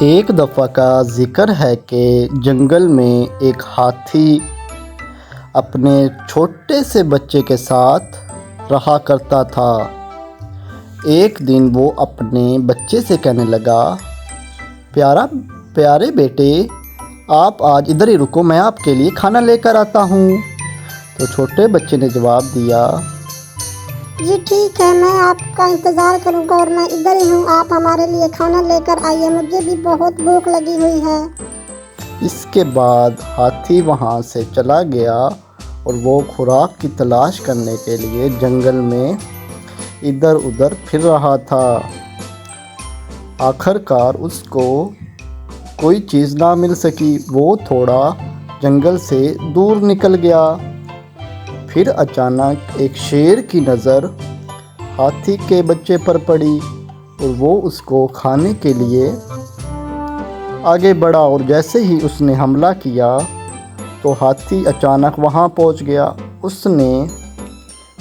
ایک دفعہ کا ذکر ہے کہ جنگل میں ایک ہاتھی اپنے چھوٹے سے بچے کے ساتھ رہا کرتا تھا۔ ایک دن وہ اپنے بچے سے کہنے لگا، پیارے بیٹے، آپ آج ادھر ہی رکو، میں آپ کے لیے کھانا لے کر آتا ہوں۔ تو چھوٹے بچے نے جواب دیا، جی ٹھیک ہے، میں آپ کا انتظار کروں گا اور میں ادھر ہی ہوں، آپ ہمارے لیے کھانا لے کر آئیے، مجھے بھی بہت بھوک لگی ہوئی ہے۔ اس کے بعد ہاتھی وہاں سے چلا گیا اور وہ خوراک کی تلاش کرنے کے لیے جنگل میں ادھر ادھر پھر رہا تھا۔ آخر کار اس کو کوئی چیز نہ مل سکی، وہ تھوڑا جنگل سے دور نکل گیا۔ پھر اچانک ایک شیر کی نظر ہاتھی کے بچے پر پڑی اور وہ اس کو کھانے کے لیے آگے بڑھا، اور جیسے ہی اس نے حملہ کیا تو ہاتھی اچانک وہاں پہنچ گیا۔ اس نے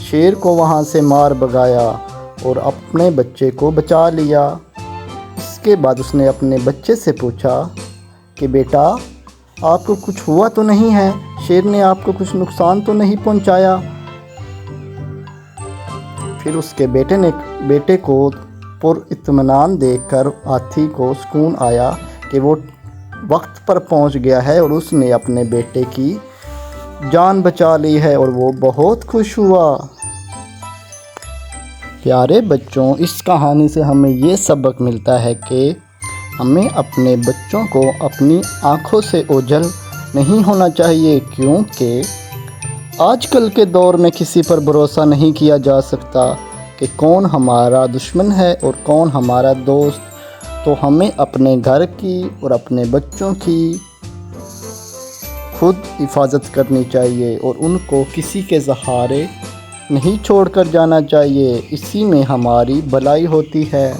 شیر کو وہاں سے مار بھگایا اور اپنے بچے کو بچا لیا۔ اس کے بعد اس نے اپنے بچے سے پوچھا کہ بیٹا، آپ کو کچھ ہوا تو نہیں ہے؟ شیر نے آپ کو کچھ نقصان تو نہیں پہنچایا؟ پھر اس کے بیٹے کو پر اطمینان دیکھ کر ہاتھی کو سکون آیا کہ وہ وقت پر پہنچ گیا ہے اور اس نے اپنے بیٹے کی جان بچا لی ہے، اور وہ بہت خوش ہوا۔ پیارے بچوں، اس کہانی سے ہمیں یہ سبق ملتا ہے کہ ہمیں اپنے بچوں کو اپنی آنکھوں سے اوجھل نہیں ہونا چاہیے، کیونکہ آج کل کے دور میں کسی پر بھروسہ نہیں کیا جا سکتا کہ کون ہمارا دشمن ہے اور کون ہمارا دوست۔ تو ہمیں اپنے گھر کی اور اپنے بچوں کی خود حفاظت کرنی چاہیے اور ان کو کسی کے سہارے نہیں چھوڑ کر جانا چاہیے، اسی میں ہماری بھلائی ہوتی ہے۔